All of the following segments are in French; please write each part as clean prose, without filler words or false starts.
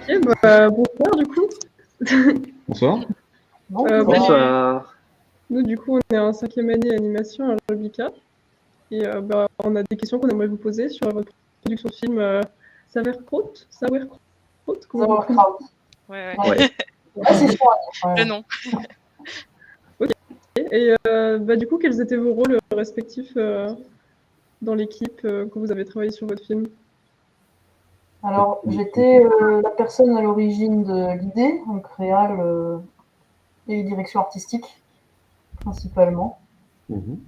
Ok, bah, bonsoir du coup. Bonsoir. Bonsoir. Nous, du coup, on est en 5e année animation à Rubica. Et on a des questions qu'on aimerait vous poser sur votre production de film Sauerkraut. Comment vous prononcez? Sauerkraut. Ouais. Ouais. Ah, c'est chaud à dire. Le nom. Et du coup, quels étaient vos rôles respectifs dans l'équipe quand vous avez travaillé sur votre film? Alors, j'étais la personne à l'origine de l'idée, donc réal et direction artistique, principalement. Mhm.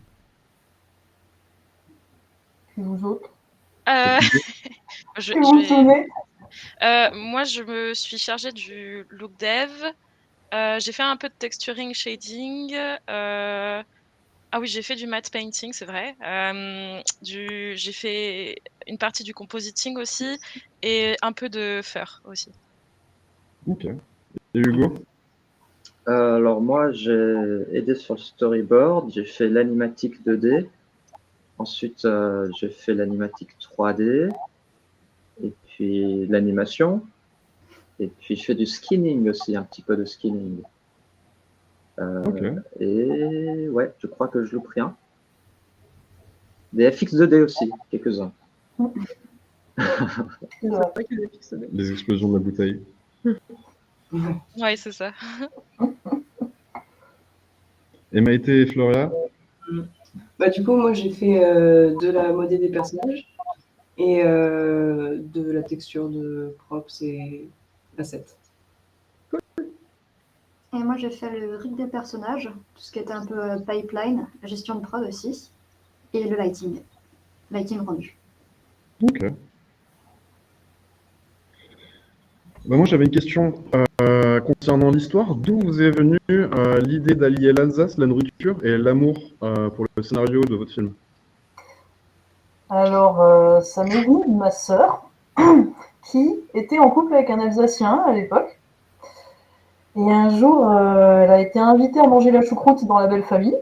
Puis vous autres? Je Que vous vais- sonnez? Moi, je me suis chargée du look dev. J'ai fait un peu de texturing, shading. Ah oui, j'ai fait du matte painting, c'est vrai. J'ai fait une partie du compositing aussi et un peu de fur aussi. Ok. Et Hugo? Alors moi, j'ai aidé sur le storyboard, j'ai fait l'animatique 2D, ensuite j'ai fait l'animatique 3D, et puis l'animation, et puis je fais du skinning aussi, un petit peu de skinning. Ok. Et ouais, je crois que je loupe rien. Des FX 2D aussi, quelques-uns. C'est vrai qu'il y a des fixes. Les explosions de la bouteille. Ouais, c'est ça. Et Maïté et Floria? Du coup, moi, j'ai fait de la modée des personnages et de la texture de props et assets. Et moi, j'ai fait le rig des personnages, tout ce qui était un peu pipeline, gestion de prod aussi, et le lighting rendu. Ok. Bah, moi, j'avais une question concernant l'histoire. D'où vous est venue l'idée d'allier l'Alsace, la nourriture et l'amour pour le scénario de votre film? Alors, ça m'est venu de ma sœur, qui était en couple avec un Alsacien à l'époque. Et un jour, elle a été invitée à manger la choucroute dans la belle famille.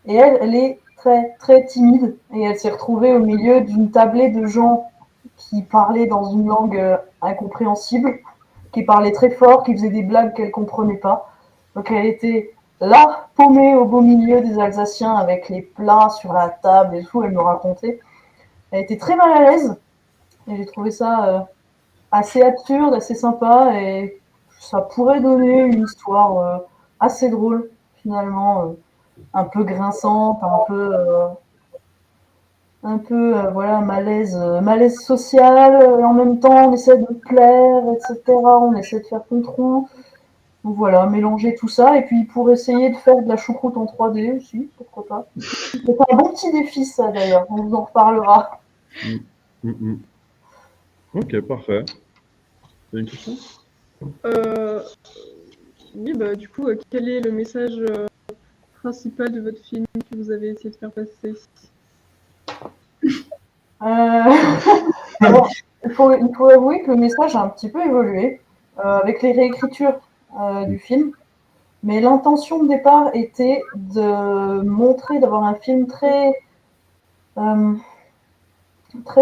Et elle est très, très timide. Et elle s'est retrouvée au milieu d'une tablée de gens qui parlaient dans une langue incompréhensible, qui parlaient très fort, qui faisaient des blagues qu'elle comprenait pas. Donc elle était là, paumée au beau milieu des Alsaciens, avec les plats sur la table et tout, elle me racontait. Elle était très mal à l'aise. Et j'ai trouvé ça assez absurde, assez sympa. Et ça pourrait donner une histoire assez drôle, finalement. Un peu grinçante, voilà, malaise social, en même temps on essaie de plaire, etc. On essaie de faire comprendre. Donc voilà, mélanger tout ça, et puis pour essayer de faire de la choucroute en 3D aussi, pourquoi pas. C'est un bon petit défi ça d'ailleurs, on vous en reparlera. Ok, parfait. T'as une question? Oui, du coup, quel est le message principal de votre film que vous avez essayé de faire passer? Bon, il faut avouer que le message a un petit peu évolué avec les réécritures du film. Mais l'intention de départ était de montrer, d'avoir un film très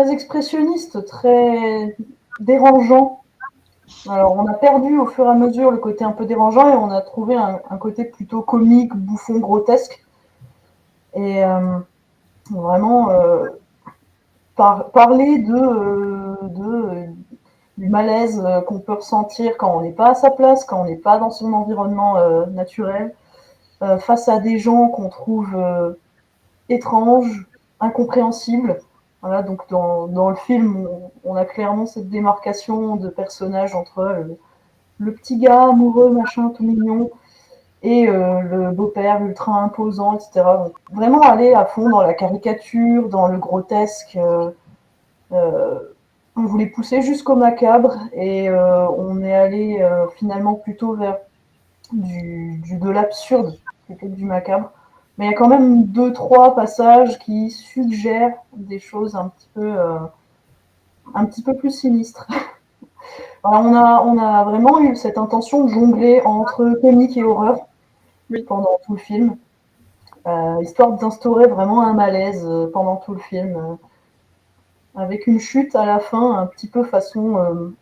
expressionniste, très dérangeant. Alors, on a perdu au fur et à mesure le côté un peu dérangeant et on a trouvé un côté plutôt comique, bouffon, grotesque. Et vraiment parler du malaise qu'on peut ressentir quand on n'est pas à sa place, quand on n'est pas dans son environnement naturel, face à des gens qu'on trouve étranges, incompréhensibles. Voilà, donc dans le film, on a clairement cette démarcation de personnages entre le petit gars amoureux, machin, tout mignon, et le beau-père ultra imposant, etc. Donc vraiment aller à fond dans la caricature, dans le grotesque. On voulait pousser jusqu'au macabre et on est allé finalement plutôt vers de l'absurde plutôt que du macabre. Mais il y a quand même 2-3 passages qui suggèrent des choses un petit peu plus sinistres. Alors on a vraiment eu cette intention de jongler entre comique et horreur. Oui. pendant tout le film, histoire d'instaurer vraiment un malaise pendant tout le film, avec une chute à la fin, un petit peu façon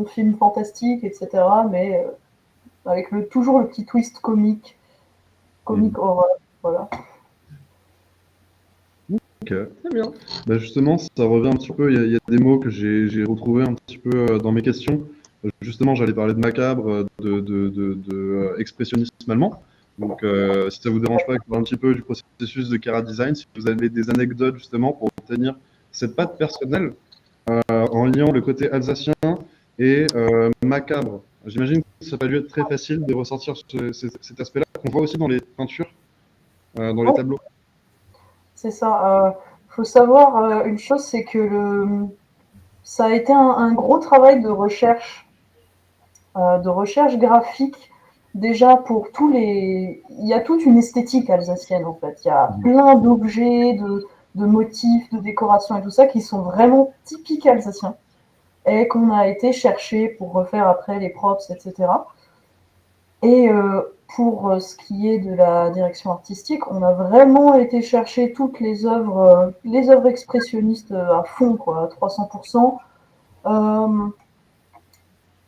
film fantastique, etc. Mais avec toujours le petit twist comique horreur. Voilà. Ok. Très bien. Bah justement, ça revient un petit peu. Il y a des mots que j'ai retrouvés un petit peu dans mes questions. Justement, j'allais parler de macabre, expressionnisme allemand. Donc, si ça vous dérange pas, que je parle un petit peu du processus de Cara Design, si vous avez des anecdotes justement pour obtenir cette patte personnelle en liant le côté alsacien et macabre. J'imagine que ça n'a pas dû être très facile de ressortir cet aspect-là qu'on voit aussi dans les peintures, dans les tableaux. C'est ça. Faut savoir une chose, c'est que ça a été un gros travail de recherche graphique. Déjà pour il y a toute une esthétique alsacienne en fait. Il y a plein d'objets, de motifs, de décorations et tout ça qui sont vraiment typiques alsaciens et qu'on a été chercher pour refaire après les props, etc. Et pour ce qui est de la direction artistique, on a vraiment été chercher toutes les œuvres expressionnistes à fond, quoi, à 300%.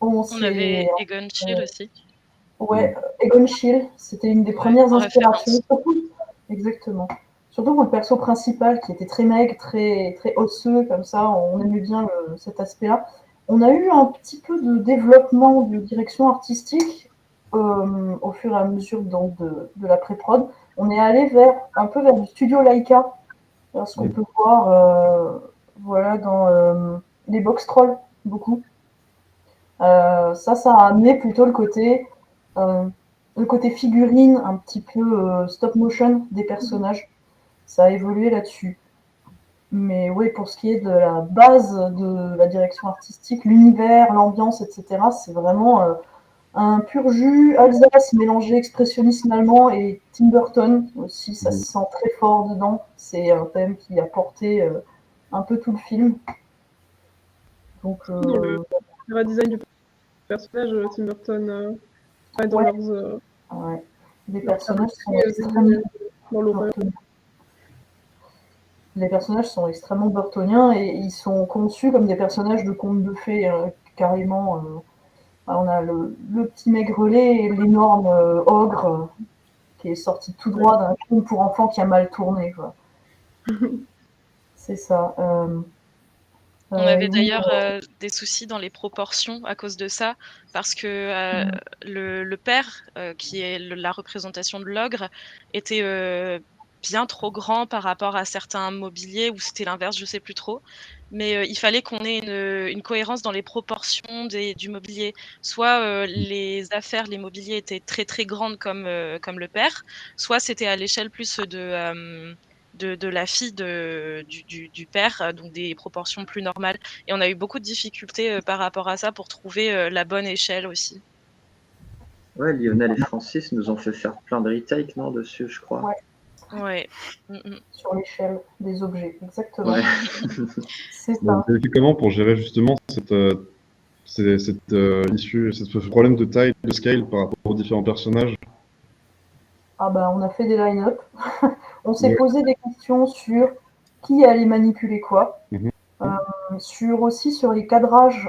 On avait Egon Schiele aussi. Ouais, Egon Schiele, c'était une des premières en inspirations. Exactement. Surtout pour le perso principal qui était très maigre, très, très osseux, comme ça, on aimait bien cet aspect-là. On a eu un petit peu de développement de direction artistique au fur et à mesure donc, de la pré-prod. On est allé un peu vers du studio Laika, ce qu'on peut voir voilà, dans les box trolls, beaucoup. Ça a amené plutôt le côté figurine, un petit peu stop motion des personnages. Ça a évolué là-dessus. Mais oui, pour ce qui est de la base de la direction artistique, l'univers, l'ambiance, etc., c'est vraiment un pur jus Alsace mélangé expressionnisme allemand et Tim Burton aussi, ça se sent très fort dedans. C'est un thème qui a porté un peu tout le film. Donc, Dans le design du personnage, Tim Burton, dans ouais. leurs. Ouais. Les personnages sont dans l'horreur. Les personnages sont extrêmement burtoniens et ils sont conçus comme des personnages de contes de fées, carrément. On a le petit maigrelet et l'énorme ogre qui est sorti tout droit d'un conte pour enfants qui a mal tourné, quoi. C'est ça. On avait d'ailleurs des soucis dans les proportions à cause de ça, parce que le père, qui est la représentation de l'ogre, était bien trop grand par rapport à certains mobiliers, ou c'était l'inverse, je sais plus trop. Mais il fallait qu'on ait une cohérence dans les proportions du mobilier. Soit les affaires, les mobiliers étaient très très grandes comme le père, soit c'était à l'échelle plus de la fille du père, donc des proportions plus normales. Et on a eu beaucoup de difficultés par rapport à ça pour trouver la bonne échelle aussi. Ouais, Lionel et Francis nous ont fait faire plein de retakes, non, dessus, je crois. Ouais. Sur l'échelle des objets, exactement. Ouais. C'est ça. Vous avez fait comment pour gérer justement ce problème de taille, de scale par rapport aux différents personnages? Ah bah, on a fait des line-up. On s'est posé des questions sur qui allait manipuler quoi. Sur les cadrages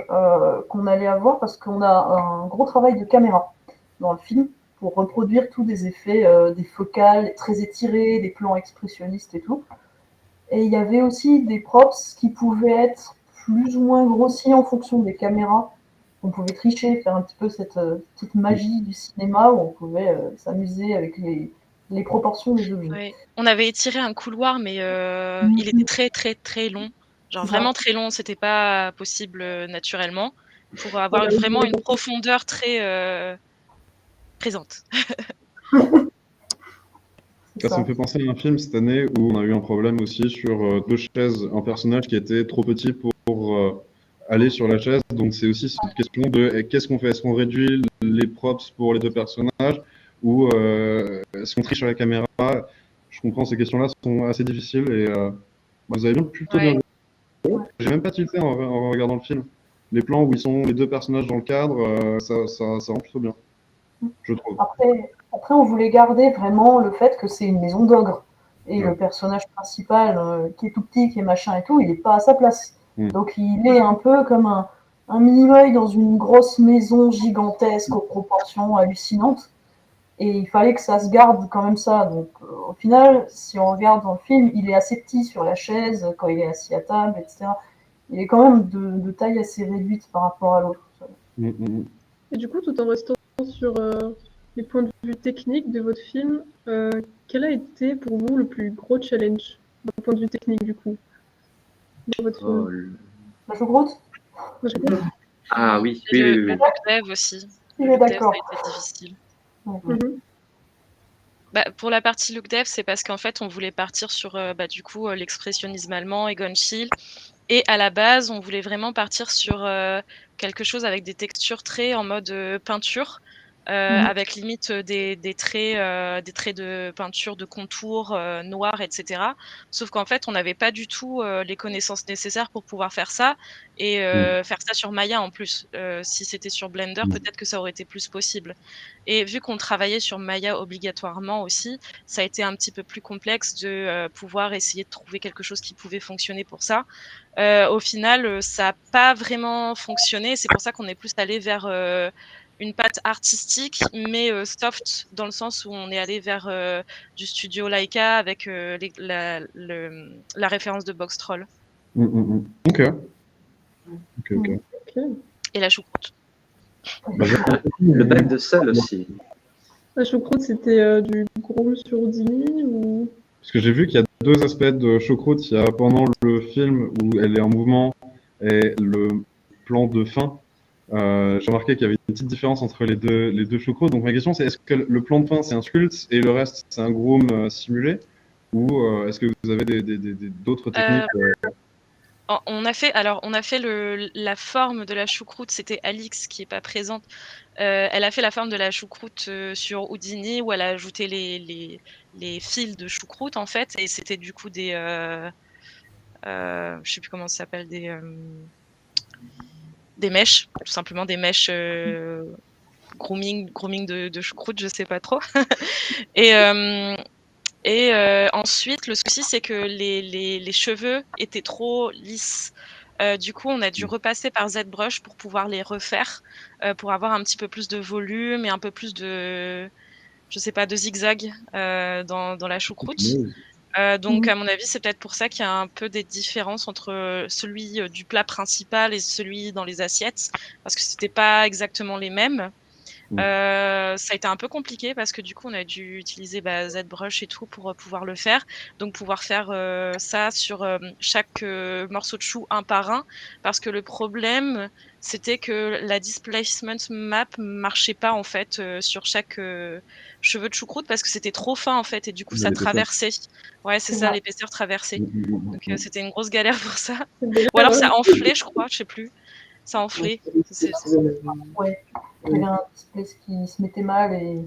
qu'on allait avoir, parce qu'on a un gros travail de caméra dans le film pour reproduire tous des effets, des focales très étirées, des plans expressionnistes et tout. Et il y avait aussi des props qui pouvaient être plus ou moins grossis en fonction des caméras. On pouvait tricher, faire un petit peu cette petite magie du cinéma où on pouvait s'amuser avec les proportions des objets. Ouais. On avait étiré un couloir, mais il était très très très long. Genre vraiment très long, c'était pas possible naturellement, pour avoir vraiment une profondeur très présente. Ça me fait penser à un film cette année où on a eu un problème aussi sur deux chaises, un personnage qui était trop petit pour aller sur la chaise. Donc c'est aussi cette question de qu'est-ce qu'on fait? Est-ce qu'on réduit les props pour les deux personnages ou est-ce qu'on triche sur la caméra? Je comprends, ces questions-là sont assez difficiles et vous avez plutôt bien joué. J'ai même pas tilté en regardant le film. Les plans où ils sont les deux personnages dans le cadre, ça rend plutôt bien, je trouve. Après, Après, on voulait garder vraiment le fait que c'est une maison d'ogre. Et Ouais. le personnage principal, qui est tout petit, qui est machin et tout, il n'est pas à sa place. Donc il est un peu comme un mini-moy dans une grosse maison gigantesque aux proportions hallucinantes. Et il fallait que ça se garde quand même ça. Donc au final, si on regarde dans le film, il est assez petit sur la chaise quand il est assis à table, etc. Il est quand même de taille assez réduite par rapport à l'autre. Et du coup, tout en restant sur les points de vue techniques de votre film, quel a été pour vous le plus gros challenge d'un point de vue technique du coup dans votre film? La choucroute? Ah oui, Et oui, le oui, oui. look dev aussi. Il Le est look dev, ça d'accord. a été difficile. Mhm. Bah, pour la partie look dev, c'est parce qu'en fait, on voulait partir sur du coup l'expressionnisme allemand, Egon Schiele. Et à la base, on voulait vraiment partir sur quelque chose avec des textures très en mode peinture, avec limite des traits de peinture, de contours noirs, etc. Sauf qu'en fait, on n'avait pas du tout les connaissances nécessaires pour pouvoir faire ça et faire ça sur Maya en plus. Si c'était sur Blender, peut-être que ça aurait été plus possible. Et vu qu'on travaillait sur Maya obligatoirement aussi, ça a été un petit peu plus complexe de pouvoir essayer de trouver quelque chose qui pouvait fonctionner pour ça. Au final, ça n'a pas vraiment fonctionné. C'est pour ça qu'on est plus allé vers une patte artistique, mais soft, dans le sens où on est allé vers du studio Laika avec la référence de Box Troll Ok. Ok. et la choucroute. Bah, Le bac de sel aussi. La choucroute, c'était du gros sur Houdini ou... Parce que j'ai vu qu'il y a deux aspects de choucroute. Il y a pendant le film où elle est en mouvement et le plan de fin. J'ai remarqué qu'il y avait une petite différence entre les deux choucroutes. Donc ma question c'est est-ce que le plan de fin c'est un sculpte et le reste c'est un groom simulé ou est-ce que vous avez d'autres techniques On a fait la forme de la choucroute, c'était Alix qui est pas présente. Elle a fait la forme de la choucroute sur Houdini où elle a ajouté les fils de choucroute en fait et c'était du coup des je sais plus comment ça s'appelle des mèches, tout simplement des mèches grooming de choucroute, je sais pas trop. et ensuite, le souci, c'est que les cheveux étaient trop lisses. Du coup, on a dû repasser par ZBrush pour pouvoir les refaire, pour avoir un petit peu plus de volume et un peu plus de, je sais pas, de zigzag dans la choucroute. Donc, à mon avis, c'est peut-être pour ça qu'il y a un peu des différences entre celui du plat principal et celui dans les assiettes, parce que c'était pas exactement les mêmes. Ça a été un peu compliqué parce que du coup, on a dû utiliser ZBrush et tout pour pouvoir le faire. Donc, pouvoir faire ça sur chaque morceau de chou un par un. Parce que le problème, c'était que la displacement map marchait pas en fait sur chaque cheveu de choucroute parce que c'était trop fin en fait et du coup, ça traversait. Ouais, c'est ça, l'épaisseur traversait. Donc, c'était une grosse galère pour ça. Ou alors, ça enflait, je crois, je sais plus. Ça enflait. Ouais, il y avait un display qui se mettait mal et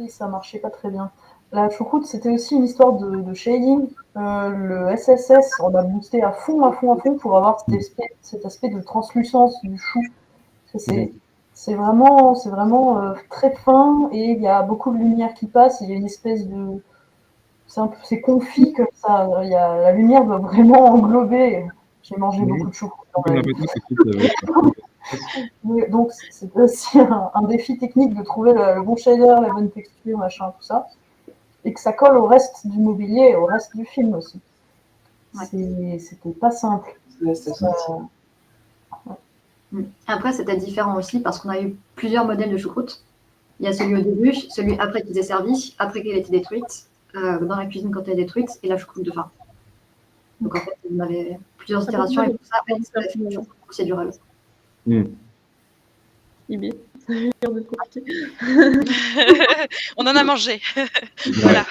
ça marchait pas très bien. La choucroute, c'était aussi une histoire de shading. Le SSS, on a boosté à fond pour avoir cet aspect de translucence du chou. C'est vraiment très fin et il y a beaucoup de lumière qui passe. Il y a une espèce de... C'est confit comme ça. La lumière doit vraiment englober. J'ai mangé beaucoup de choucroute dans ma vie. Donc c'est aussi un défi technique de trouver le bon shader, la bonne texture, machin, tout ça. Et que ça colle au reste du mobilier et au reste du film aussi. C'était pas simple. Après, c'était différent aussi parce qu'on a eu plusieurs modèles de choucroute. Il y a celui au début, celui après qu'ils aient servi, après qu'elle ait été détruite, dans la cuisine quand elle est détruite, et la choucroute de fin. Donc en fait, on avait plusieurs itérations et pour ça, ça a fait une choucroute procédurale. Ibi, ça a l'air de compliqué. On en a mangé. Voilà.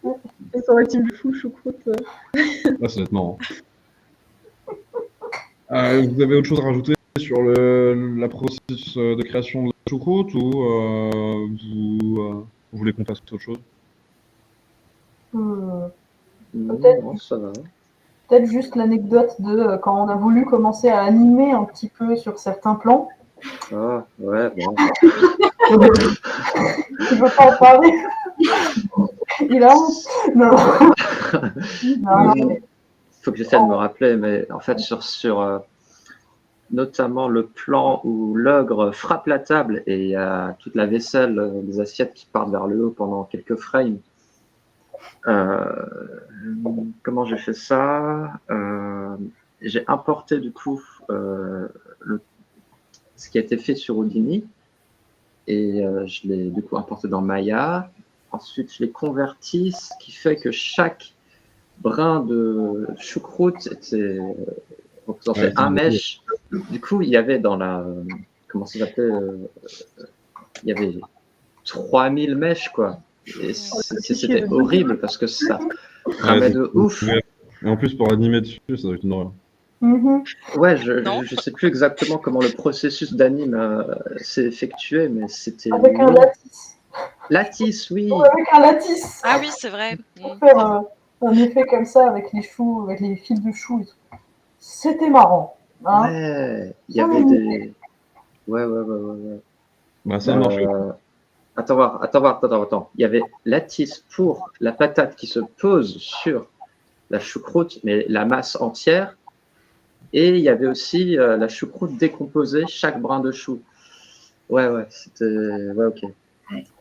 Et sur la team du fou, choucroute. Ah, ça va être marrant. Vous avez autre chose à rajouter sur la processus de création de la choucroute ou vous voulez qu'on fasse autre chose Peut-être juste l'anecdote de quand on a voulu commencer à animer un petit peu sur certains plans, Ah, ouais, bon. Tu veux pas en parler? Il a honte. Non. Non, mais- Faut que j'essaie de me rappeler, mais en fait, notamment le plan où l'ogre frappe la table et il y a toute la vaisselle, les assiettes qui partent vers le haut pendant quelques frames. Comment j'ai fait ça? J'ai importé du coup ce qui a été fait sur Houdini et je l'ai du coup importé dans Maya. Ensuite, je l'ai converti, ce qui fait que chaque brin de choucroute était représentait un mèche. Du coup, il y avait dans la... Comment ça s'appelait il y avait 3000 mèches, quoi. Et c'était horrible parce que ça ramait de ouf. Et en plus, pour animer dessus, ça doit être une horreur. Ouais, je sais plus exactement comment le processus d'anime s'est effectué, mais c'était Avec un long. lattice. Lattice, oui. Ouais, avec un lattice. Ah oui, c'est vrai. Pour faire un effet comme ça avec les choux, avec les fils de choux et tout. C'était marrant. Hein. Ouais, il y avait des... Ouais. Bah, ça marche. Attends. Il y avait lattice pour la patate qui se pose sur la choucroute, mais la masse entière. Et il y avait aussi la choucroute décomposée, chaque brin de chou. Ouais, c'était... Ouais, ok.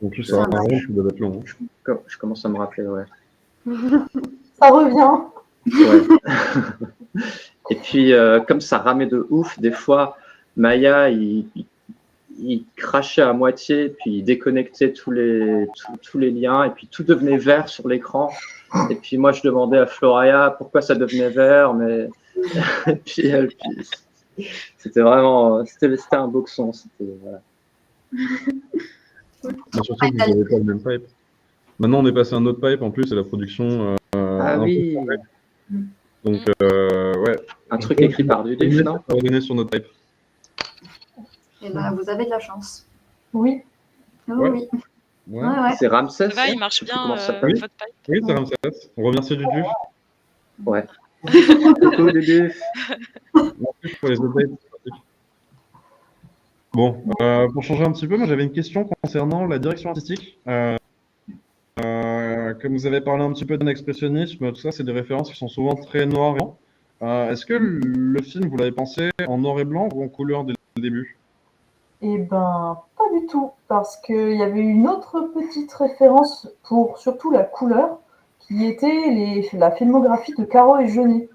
En plus, ça va doit être long. Je commence à me rappeler, ouais. Ça revient. Ouais. Et puis, comme ça ramait de ouf, des fois, Maya, il crachait à moitié, puis il déconnectait tous les liens, et puis tout devenait vert sur l'écran. Et puis moi, je demandais à Floraya pourquoi ça devenait vert, mais et puis c'était vraiment, c'était un boxon. Voilà. Surtout que vous n'avez pas le même pipe. Maintenant, on est passé à un autre pipe, en plus, c'est la production. Ah oui. Donc, ouais. Un truc écrit par du livre, non? On va donner sur notre pipe. Et ben, vous avez de la chance. Oui. Oui. Ouais. C'est Ramsès. Ça va, il marche bien, Comment ça s'appelle? votre pipe. Oui, c'est Ramsès. On remercie Dudu. Ouais. Coucou Dudu. Merci pour les updates. Bon, pour changer un petit peu, moi j'avais une question concernant la direction artistique. Comme vous avez parlé un petit peu d'un expressionnisme, tout ça, c'est des références qui sont souvent très noires et blancs. Est-ce que le film, vous l'avez pensé en noir et blanc ou en couleur dès le début? Eh ben, pas du tout, parce qu'il y avait une autre petite référence pour surtout la couleur, qui était la filmographie de Caro et Jeunet.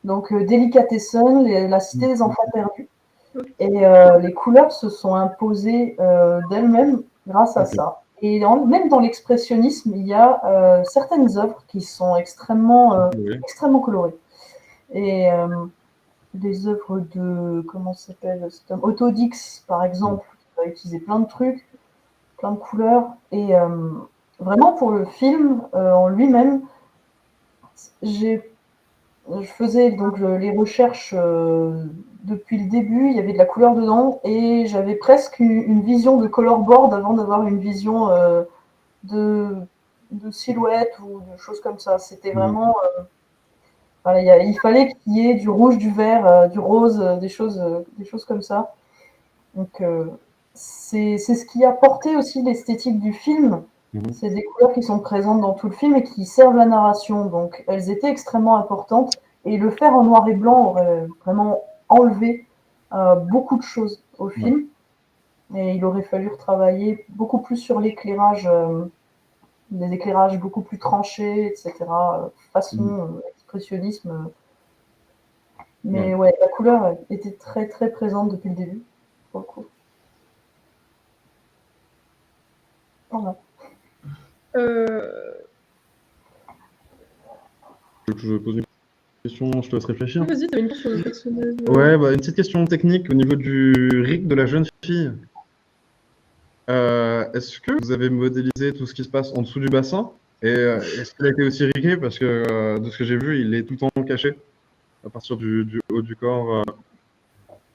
Donc, Delicatessen, La Cité des Enfants Perdus. Et les couleurs se sont imposées d'elles-mêmes grâce à ça. Et même dans l'expressionnisme, il y a certaines œuvres qui sont extrêmement colorées. Et des œuvres de, comment ça s'appelle, Otto Dix, par exemple, qui va utiliser plein de trucs, plein de couleurs. Et vraiment, pour le film en lui-même, je faisais donc les recherches depuis le début, il y avait de la couleur dedans, et j'avais presque une vision de color board avant d'avoir une vision de silhouette ou de choses comme ça. C'était vraiment... voilà, il fallait qu'il y ait du rouge, du vert, du rose, des choses comme ça. Donc, c'est ce qui a porté aussi l'esthétique du film. C'est des couleurs qui sont présentes dans tout le film et qui servent la narration. Donc, elles étaient extrêmement importantes. Et le faire en noir et blanc aurait vraiment enlevé beaucoup de choses au film. Et il aurait fallu retravailler beaucoup plus sur l'éclairage, des éclairages beaucoup plus tranchés, etc. Façon expressionnisme. Mais ouais, la couleur était très très présente depuis le début, pour le coup. Voilà. Je pose une question, je te laisse réfléchir. Vas-y, t'as une question sur le personnage. Ouais, bah, une petite question technique au niveau du rig de la jeune fille. Est-ce que vous avez modélisé tout ce qui se passe en dessous du bassin? Et est-ce qu'il a été aussi riggé? Parce que de ce que j'ai vu, il est tout le temps caché à partir du haut du corps.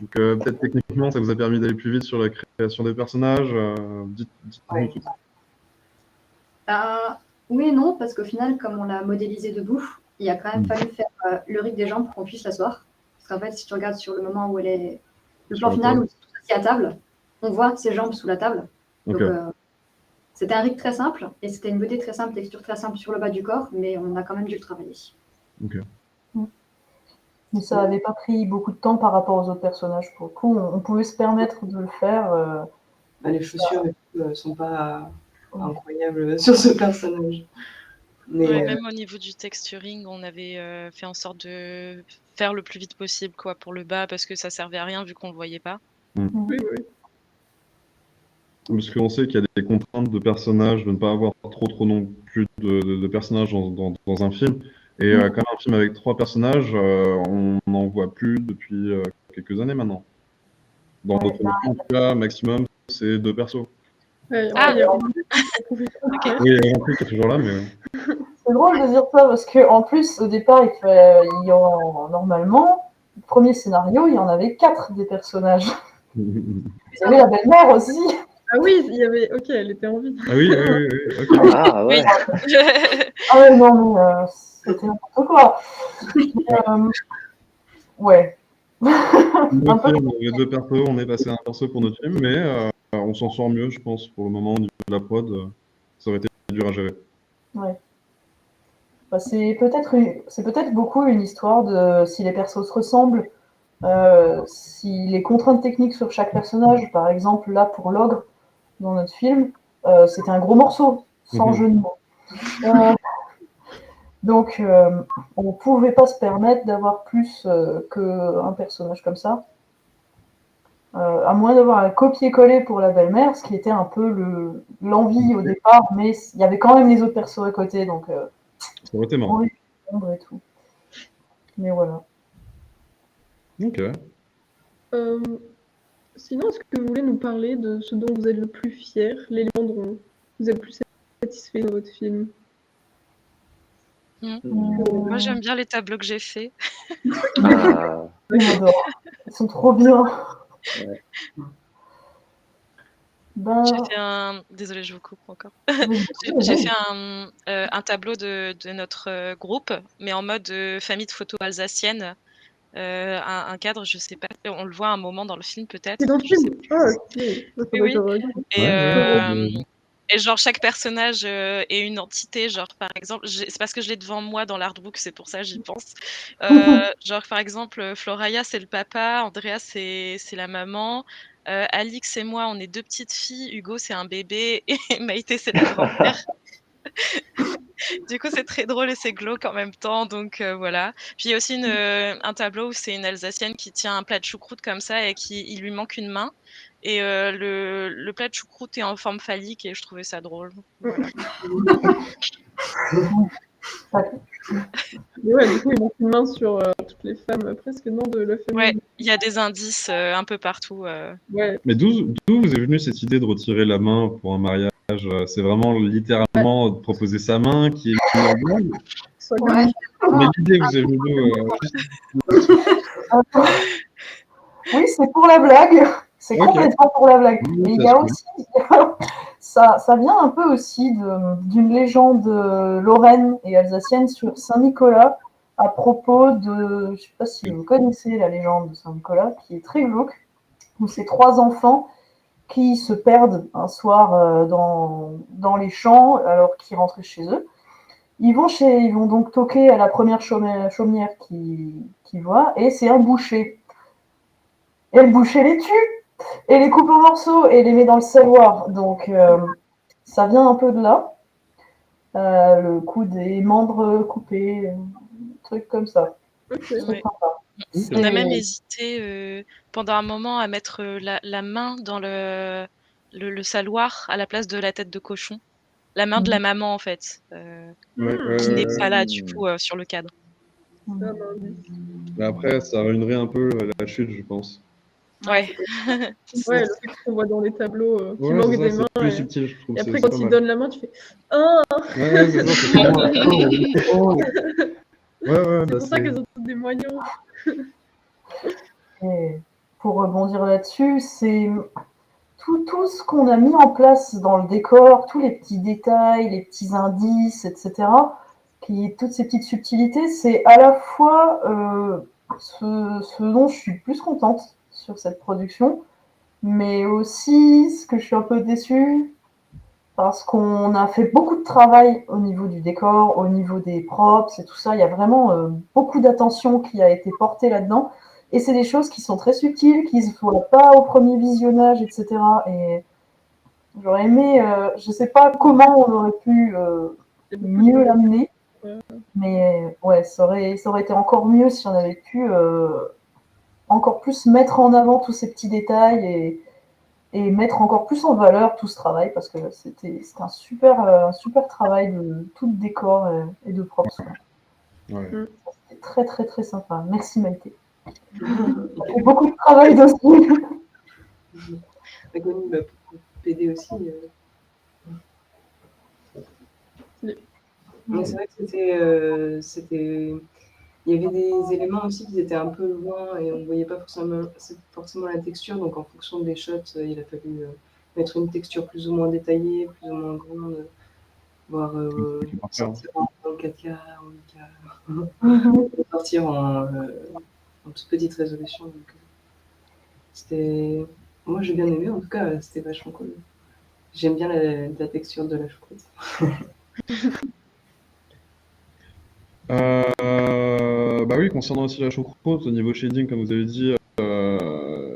Donc peut-être techniquement, ça vous a permis d'aller plus vite sur la création des personnages. Dites-nous tout. Oui et non, parce qu'au final, comme on l'a modélisé debout, il a quand même fallu faire le rig des jambes pour qu'on puisse l'asseoir. Parce qu'en fait, si tu regardes sur le moment où elle est... Le plan final où tout ça assis à table, on voit ses jambes sous la table. Ok. Donc, c'était un rig très simple et c'était une beauté très simple, texture très simple sur le bas du corps, mais on a quand même dû le travailler. Ok. Mais ça n'avait pas pris beaucoup de temps par rapport aux autres personnages. Pour le coup, on pouvait se permettre de le faire. Les chaussures ne sont pas incroyables sur ce personnage. Mais Ouais, même au niveau du texturing, on avait fait en sorte de faire le plus vite possible quoi, pour le bas, parce que ça servait à rien vu qu'on le voyait pas. Oui, oui. Parce qu'on sait qu'il y a des contraintes de personnages, de ne pas avoir trop non plus de personnages dans un film. Et comme un film avec 3 personnages, on n'en voit plus depuis quelques années maintenant. Dans d'autres films, en tout cas, maximum, c'est 2 persos. Ouais, Ah. il y a on pouvait pas. Ok. Oui, il y a un truc qui est toujours là, mais... C'est drôle de dire ça parce qu'en plus, au départ, normalement, le premier scénario, il y en avait 4 des personnages. Il y avait la belle-mère aussi. Ah oui, il y avait. Ok, elle était en vie. Ah oui, ok. Ah ouais. Ah ouais, non, mais c'était n'importe quoi. Ouais. Un peu. On avait 2 persos, on est passé à un perso pour notre film, mais on s'en sort mieux, je pense, pour le moment, au niveau de la prod. Ça aurait été dur à gérer. Ouais. Bah, c'est peut-être beaucoup une histoire de si les persos se ressemblent, si les contraintes techniques sur chaque personnage, par exemple là pour l'ogre dans notre film, c'était un gros morceau, sans jeu de mots. Donc on ne pouvait pas se permettre d'avoir plus qu'un personnage comme ça. À moins d'avoir un copier-coller pour la belle-mère, ce qui était un peu l'envie au départ, mais il y avait quand même les autres persos à côté, donc Ça aurait été marrant. et tout. Mais voilà. Ok. Sinon, est-ce que vous voulez nous parler de ce dont vous êtes le plus fier, l'élément dont vous êtes le plus satisfait dans votre film? Moi, j'aime bien les tableaux que j'ai faits. Ah, J'adore. Ils sont trop bien. ouais. Ben, J'ai fait un... Désolée, je vous coupe encore. J'ai fait un tableau de notre groupe, mais en mode famille de photos alsacienne. Un cadre, je sais pas, on le voit un moment dans le film peut-être. C'est dans le je sais film? plus. Ah, ok. Ça Oui, va oui. que je regarde. Et genre chaque personnage est une entité, genre par exemple, c'est parce que je l'ai devant moi dans l'artbook, c'est pour ça que j'y pense. Genre par exemple, Floraya c'est le papa, Andrea c'est la maman, Alix et moi on est 2 petites filles, Hugo c'est un bébé et Maïté c'est la grand-mère. Du coup c'est très drôle et c'est glauque en même temps, donc voilà. Puis il y a aussi un tableau où c'est une Alsacienne qui tient un plat de choucroute comme ça et il lui manque une main. Et le plat de choucroute est en forme phallique et je trouvais ça drôle. Voilà. Mais ouais, du coup, ils ont une main sur toutes les femmes, presque non, de la famille. Ouais, il y a des indices un peu partout. Ouais. Mais d'où vous est venue cette idée de retirer la main pour un mariage? C'est vraiment littéralement de proposer sa main qui est mise en blague? Ouais. Mais l'idée vous est venue juste... oui, c'est pour la blague. C'est Ok. complètement pour la blague. Oui, Mais il ça y a se aussi, ça vient un peu aussi d'une légende lorraine et alsacienne sur Saint-Nicolas à propos de, je ne sais pas si vous connaissez la légende de Saint-Nicolas, qui est très glauque, où c'est 3 enfants qui se perdent un soir dans les champs alors qu'ils rentraient chez eux. Ils vont donc toquer à la première chaumière qu'ils voient, et c'est un boucher. Et le boucher les tue, et les coupe en morceaux, et les met dans le saloir. Donc, ça vient un peu de là. Le coup des membres coupés, trucs comme ça. Okay. Ouais. On a même hésité pendant un moment à mettre la main dans le saloir à la place de la tête de cochon. La main de la maman, en fait, qui n'est pas là, du coup, sur le cadre. Après, ça ruinerait un peu la chute, je pense. Ouais. Ouais, le fait qu'on voit dans les tableaux qui Ouais, manque c'est ça, des c'est mains. plus subtil, je trouve. Et après, c'est quand pas il mal. donne la main, tu fais Ah Ouais, c'est ça, c'est vraiment... C'est pour ça qu'elles ont toutes des moignons. Et pour rebondir là-dessus, c'est tout ce qu'on a mis en place dans le décor, tous les petits détails, les petits indices, etc., toutes ces petites subtilités, c'est à la fois ce dont je suis le plus contente sur cette production, Mais aussi, ce que je suis un peu déçue, parce qu'on a fait beaucoup de travail au niveau du décor, au niveau des props et tout ça. Il y a vraiment beaucoup d'attention qui a été portée là-dedans. Et c'est des choses qui sont très subtiles, qui ne se voient pas au premier visionnage, etc. Et j'aurais aimé, je ne sais pas comment on aurait pu mieux l'amener, mais ouais, ça aurait été encore mieux si on avait pu encore plus mettre en avant tous ces petits détails et mettre encore plus en valeur tout ce travail, parce que c'était un super travail de tout le décor et de props. Ouais. C'était très très très sympa. Merci Maïté. Ça fait beaucoup de travail dessus. Agony m'a beaucoup aidé aussi. Mais c'est vrai que il y avait des éléments aussi qui étaient un peu loin et on ne voyait pas forcément la texture. Donc en fonction des shots, il a fallu mettre une texture plus ou moins détaillée, plus ou moins grande, voire sortir en 4K, en 8K, sortir en toute petite résolution. Donc, moi j'ai bien aimé, en tout cas c'était vachement cool. J'aime bien la texture de la choucroute. Bah oui, concernant aussi la choucroute, au niveau shading, comme vous avez dit,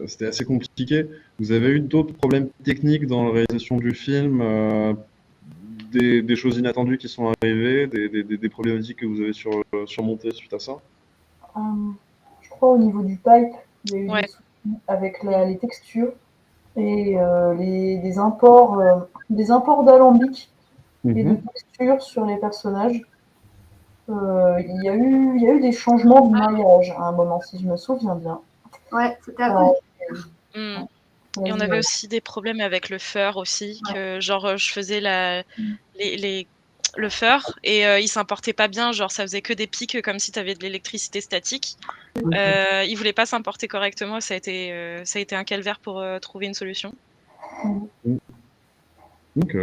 c'était assez compliqué. Vous avez eu d'autres problèmes techniques dans la réalisation du film, des choses inattendues qui sont arrivées, des problématiques que vous avez surmontées suite à ça? Je crois au niveau du pipe, il y a eu Ouais. des soucis avec les textures et des imports d'alambic et de textures sur les personnages. Il y a eu des changements de maillage à un moment, si je me souviens bien. Ouais, c'était à cause. Mm. Vas-y, Et on avait ouais. aussi des problèmes avec le fur aussi, que genre je faisais le fur et il s'importait pas bien, genre ça faisait que des pics comme si tu avais de l'électricité statique. Il voulait pas s'importer correctement, ça a été un calvaire pour trouver une solution. Ok.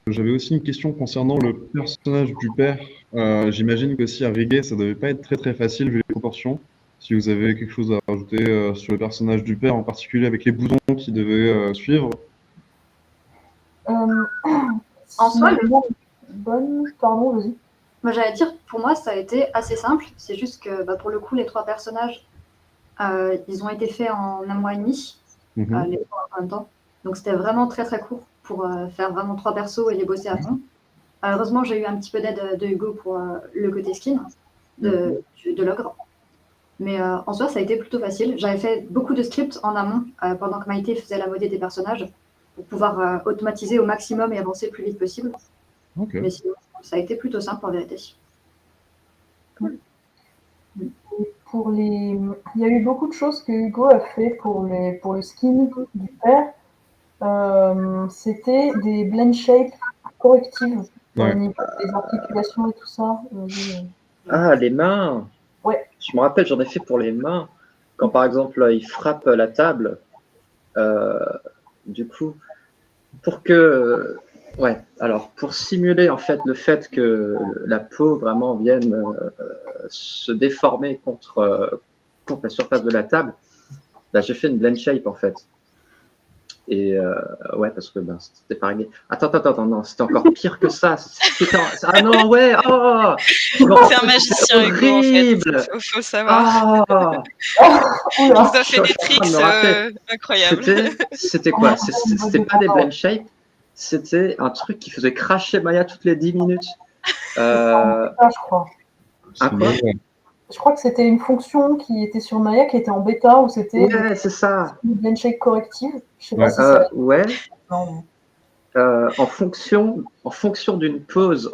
J'avais aussi une question concernant le personnage du père. J'imagine qu'aussi à riguer, ça devait pas être très très facile vu les proportions. Si vous avez quelque chose à rajouter sur le personnage du père, en particulier avec les boutons qui devaient suivre. En soi, Pardon, vas-y. moi j'allais dire, pour moi ça a été assez simple. C'est juste que pour le coup, les 3 personnages, ils ont été faits en 1 mois et demi, les 3 en même temps. Donc c'était vraiment très très court pour faire vraiment 3 persos et les bosser à fond. Heureusement, j'ai eu un petit peu d'aide de Hugo pour le côté skin de l'ogre. Mais en soi, ça a été plutôt facile. J'avais fait beaucoup de scripts en amont pendant que Maïté faisait la modée des personnages pour pouvoir automatiser au maximum et avancer le plus vite possible. Ok. Mais sinon, ça a été plutôt simple en vérité. Il y a eu beaucoup de choses que Hugo a fait pour le skin du père. C'était des blend shapes correctives au niveau des articulations et tout ça. Ah, les mains. Ouais. Je me rappelle, j'en ai fait pour les mains. Quand par exemple, il frappe la table, du coup, pour que. Ouais, alors pour simuler en fait le fait que la peau vraiment vienne se déformer contre la surface de la table, j'ai fait une blend shape en fait. Et ouais, parce que c'était pas réglé. Attends, non, c'était encore pire que ça. Ah non, ouais, oh non, C'est un magicien, Hugo, en fait. Faut savoir. Il nous a fait des tricks incroyables. C'était quoi? C'était pas des blend shapes, c'était un truc qui faisait cracher Maya toutes les 10 minutes. Je crois. Un quoi? Je crois que c'était une fonction qui était sur Maya, qui était en bêta, où c'était ouais, c'est ça. Une blend shape corrective. Je sais pas si ça... Ouais. Non. En fonction d'une pause.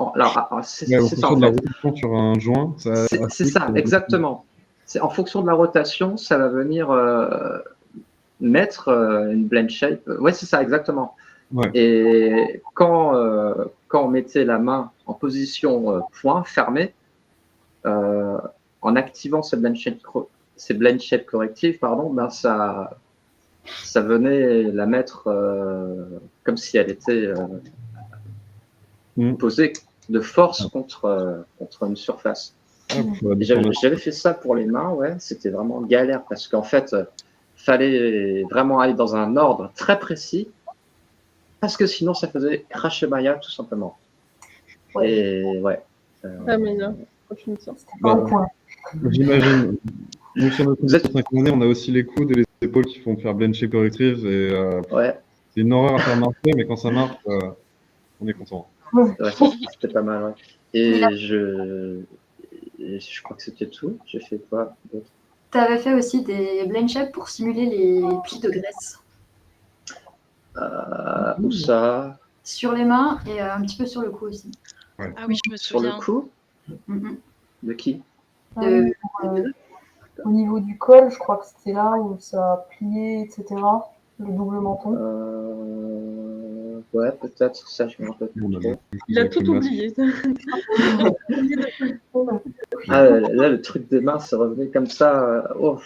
C'est ça en de la fait. rotation sur un joint. C'est ça, exactement. C'est en fonction de la rotation, ça va venir mettre une blend shape. Ouais, c'est ça, exactement. Ouais. Et quand on mettait la main en position point fermé, en activant ces blend shape correctives, ça venait la mettre comme si elle était posée de force contre une surface. pour la déformation. J'avais fait ça pour les mains, ouais, c'était vraiment galère parce qu'en fait, fallait vraiment aller dans un ordre très précis parce que sinon ça faisait cracher Maya tout simplement. Ouais. Et ouais. Ah, mais continue ça. C'était pas Bah, au point. J'imagine. Nous, sur notre Vous êtes- cinquième année, on a aussi les coudes et les épaules qui font faire blend shape corrective. Et Ouais, c'est une horreur à faire marcher, mais quand ça marche, on est content. ouais, c'était pas mal, ouais. Et je crois que c'était tout. J'ai fait quoi d'autre? Tu avais fait aussi des blend shapes pour simuler les plis de graisse Où ça? sur les mains et un petit peu sur le cou aussi. Ah oui, je me Sur le souviens. coup? Mhm. De qui? De- Au niveau du col, je crois que c'était là où ça a plié, etc. Le double menton. Ouais, peut-être. Ça, je me rappelle plus On a trop. vu Il a avec tout le masque. oublié. Ah, là, le truc des mains, c'est revenu comme ça. Oh.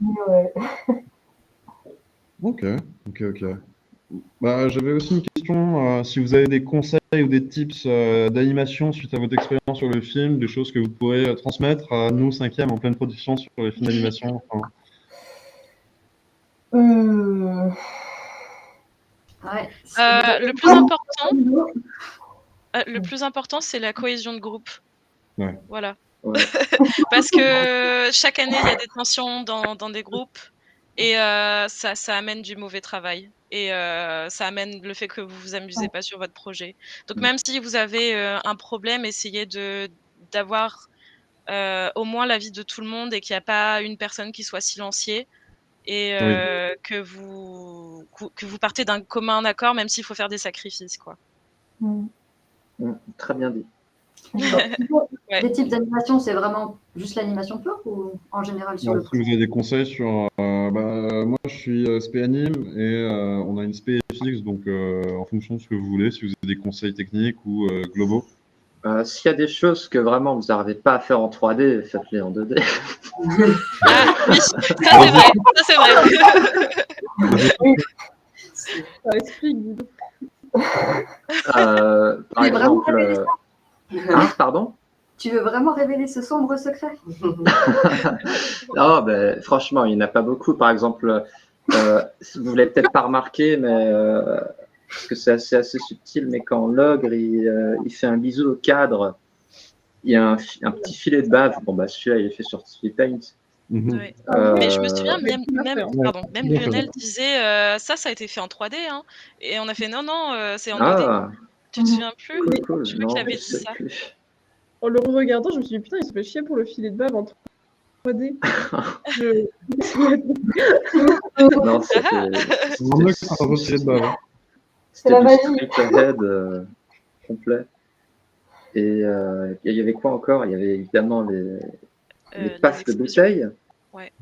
Ouais. Ok. Bah, j'avais aussi une question. Si vous avez des conseils ou des tips d'animation suite à votre expérience sur le film, des choses que vous pourrez transmettre à nous, cinquième, en pleine production sur les films d'animation. Enfin, Euh, Ouais. Le plus important, c'est la cohésion de groupe. Ouais. Voilà. Ouais. Parce que chaque année, il y a des tensions dans des groupes et ça amène du mauvais travail. Et ça amène le fait que vous vous amusez pas sur votre projet. Donc, même si vous avez un problème, essayez d'avoir au moins l'avis de tout le monde et qu'il n'y a pas une personne qui soit silenciée et Oui. que vous partez d'un commun accord, même s'il faut faire des sacrifices, quoi. Très bien dit. Ouais. Les types d'animation, c'est vraiment juste l'animation pure ou en général sur Bah, le si vous avez des conseils sur. Moi, je suis SP Anime et on a une SP FX, donc en fonction de ce que vous voulez, si vous avez des conseils techniques ou globaux. S'il y a des choses que vraiment vous n'arrivez pas à faire en 3D, faites-les en 2D. Ah oui, ça c'est vrai. Ça c'est vrai. Ça explique, dis donc. Par Tu veux vraiment exemple. révéler Pardon? Tu veux vraiment révéler ce sombre secret? Non, ben, franchement, il n'y en a pas beaucoup. Par exemple, vous ne l'avez peut-être pas remarqué, mais parce que c'est assez subtil, mais quand l'ogre il fait un bisou au cadre, il y a un petit filet de bave. Bon, bah, celui-là, il est fait sur TV Paint. Ouais. Mais je me souviens, même Lionel disait ça a été fait en 3D. Hein. Et on a fait non, c'est en 2D. Ah, Tu te souviens plus? cool. Je crois Non, qu'il avait je dit sais ça. plus. En le regardant, je me suis dit, putain, il se fait chier pour le filet de bave en 3D. Non, C'est vraiment que c'est un peu tiré de bave. C'est la du magie. straight ahead complet. Et il y avait quoi encore? Il y avait évidemment les passes de explosions. bouteilles. Ouais.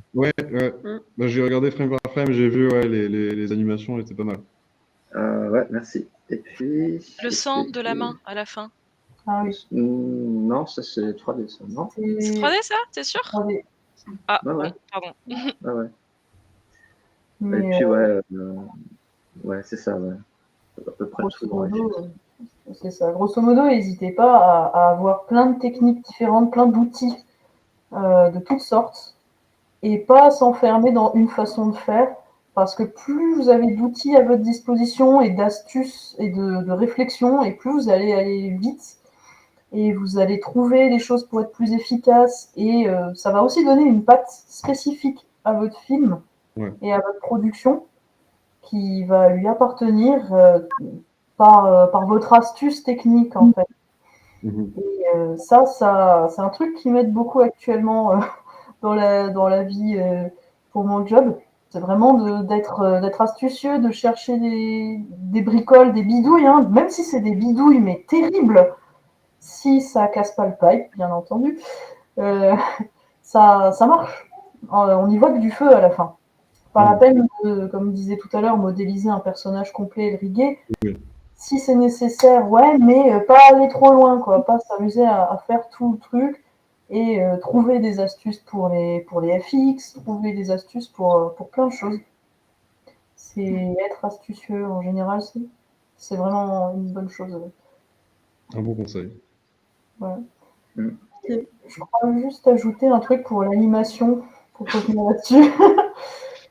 Bah, j'ai regardé frame par frame, j'ai vu les animations étaient pas mal. Ouais, merci. Et puis. Le sang de la main à la fin. Ah oui. Non, ça c'est 3D, ça, non? C'est 3D ça? T'es sûr? 3D. Ah, Ouais, ouais. bon, pardon. Ah ouais. Et Mais puis, ouais, c'est ça, ouais. À peu près grosso tout dans la modo, film. c'est ça. Grosso modo, n'hésitez pas à avoir plein de techniques différentes, plein d'outils de toutes sortes, et pas s'enfermer dans une façon de faire, parce que plus vous avez d'outils à votre disposition et d'astuces et de réflexion, et plus vous allez aller vite, et vous allez trouver des choses pour être plus efficaces, et ça va aussi donner une patte spécifique à votre film et à votre production, qui va lui appartenir par votre astuce technique, en fait. Et ça, c'est un truc qui m'aide beaucoup actuellement dans la vie pour mon job. C'est vraiment d'être astucieux, de chercher des bricoles, des bidouilles, hein, même si c'est des bidouilles, mais terribles, si ça casse pas le pipe, bien entendu, ça marche. On y voit que du feu à la fin. Pas la peine de, comme je disais tout à l'heure, modéliser un personnage complet et le riguer. Si c'est nécessaire, ouais, mais pas aller trop loin, quoi. Pas s'amuser à faire tout le truc et trouver des astuces pour les FX, trouver des astuces pour plein de choses. c'est être astucieux en général, c'est vraiment une bonne chose. Un bon conseil. Ouais. Mm. Je crois juste ajouter un truc pour l'animation, pour revenir là-dessus,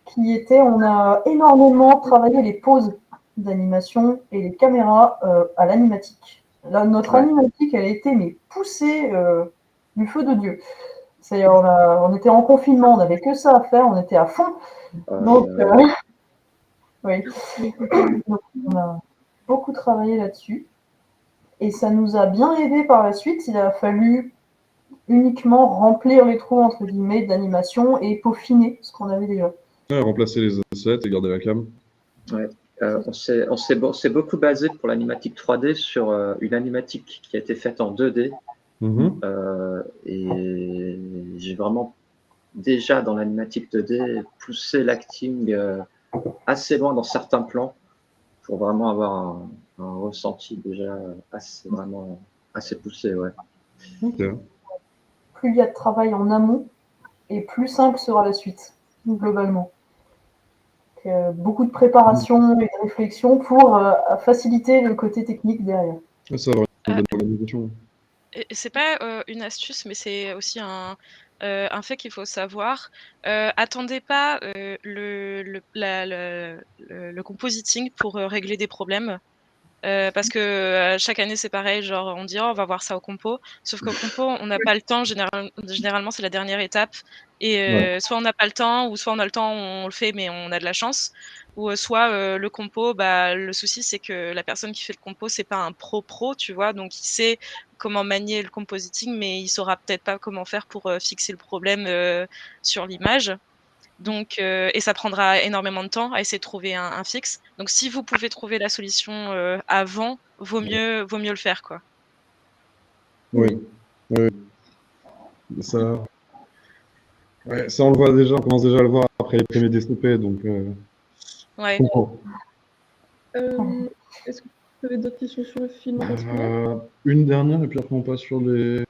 qui était, on a énormément travaillé les poses d'animation et les caméras à l'animatique. Là, notre Ouais. animatique, elle a été mais poussée du feu de Dieu. C'est-à-dire, on était en confinement, on n'avait que ça à faire, on était à fond. Donc, oui. Donc, on a beaucoup travaillé là-dessus. Et ça nous a bien aidé par la suite. Il a fallu uniquement remplir les trous, entre guillemets, d'animation et peaufiner ce qu'on avait déjà. Ouais, remplacer les assets et garder la cam. Ouais. On s'est beaucoup basé pour l'animatique 3D sur une animatique qui a été faite en 2D. Et j'ai vraiment déjà dans l'animatique 2D poussé l'acting assez loin dans certains plans pour vraiment avoir un ressenti déjà vraiment assez poussé. Ouais. Ok. Plus il y a de travail en amont, et plus simple sera la suite, globalement. Donc, beaucoup de préparation et de réflexion pour faciliter le côté technique derrière. Ça va avoir une bonne organisation. Et c'est pas une astuce, mais c'est aussi un fait qu'il faut savoir. Attendez pas le compositing pour régler des problèmes. Parce que chaque année c'est pareil, genre on dit oh, on va voir ça au compo, sauf qu'au compo on n'a pas le temps, généralement c'est la dernière étape, et soit on n'a pas le temps, ou soit on a le temps, on le fait mais on a de la chance, ou soit le compo, bah, le souci c'est que la personne qui fait le compo c'est pas un pro, tu vois, donc il sait comment manier le compositing, mais il saura peut-être pas comment faire pour fixer le problème sur l'image. Donc, et ça prendra énormément de temps à essayer de trouver un fixe. Donc, si vous pouvez trouver la solution avant, vaut mieux le faire, quoi. Oui. Oui. Ça, ouais, ça, on le voit déjà, on commence déjà à le voir après les premiers DCP, donc Ouais. je comprends. Est-ce que vous avez d'autres questions sur le film en particulier? Une dernière, et puis après on passe sur les.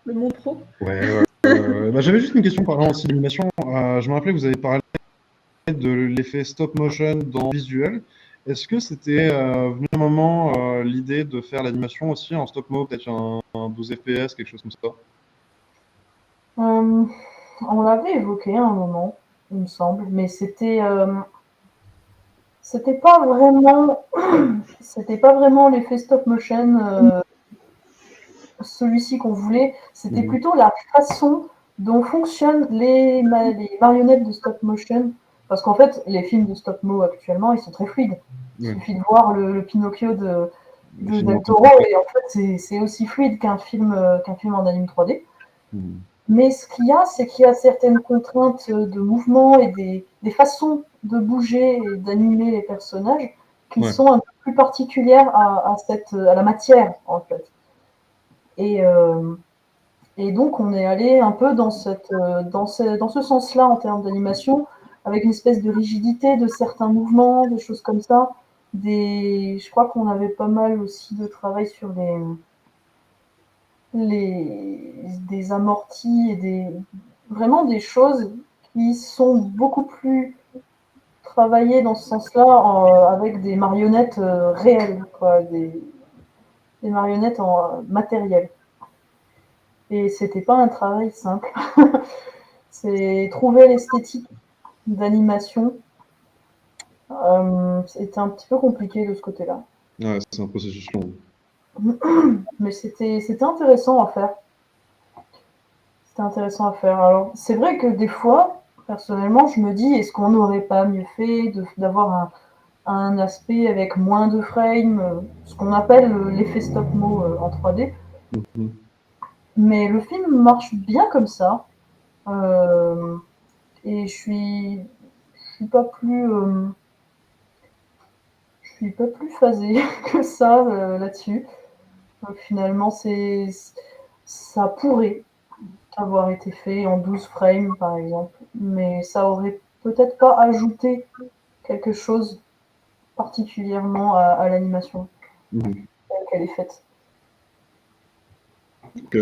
Le monde pro? Ouais. Bah, j'avais juste une question parlant aussi d'animation. Je me rappelais que vous avez parlé de l'effet stop motion dans visuel. Est-ce que c'était venu un moment l'idée de faire l'animation aussi en stop mo, peut-être un 12 FPS, quelque chose comme ça? On l'avait évoqué à un moment, il me semble, mais c'était pas vraiment l'effet stop motion, celui-ci qu'on voulait. C'était plutôt la façon dont fonctionnent les marionnettes de stop motion. Parce qu'en fait, les films de stop mo actuellement, ils sont très fluides. Il suffit de voir le Pinocchio de Del Toro, et en fait, c'est aussi fluide qu'un film en anime 3D. Mais ce qu'il y a, c'est qu'il y a certaines contraintes de mouvement et des façons de bouger et d'animer les personnages qui sont un peu plus particulières à la matière, en fait. Et donc, on est allé un peu dans ce sens-là en termes d'animation, avec une espèce de rigidité de certains mouvements, des choses comme ça. Je crois qu'on avait pas mal aussi de travail sur des amortis et vraiment des choses qui sont beaucoup plus travaillées dans ce sens-là, avec des marionnettes réelles, quoi, des marionnettes en matériel. Et c'était pas un travail simple. C'est trouver l'esthétique d'animation. C'était un petit peu compliqué de ce côté-là. Ouais, c'est un processus long. Mais c'était intéressant à faire. C'était intéressant à faire. Alors, c'est vrai que des fois, personnellement, je me dis, est-ce qu'on n'aurait pas mieux fait d'avoir un aspect avec moins de frames, ce qu'on appelle l'effet stop-mo en 3D. Mais le film marche bien comme ça. Et je suis pas plus phasée que ça là-dessus. Donc, finalement, ça pourrait avoir été fait en 12 frames, par exemple, mais ça aurait peut-être pas ajouté quelque chose particulièrement à l'animation telle qu'elle est faite. Ok.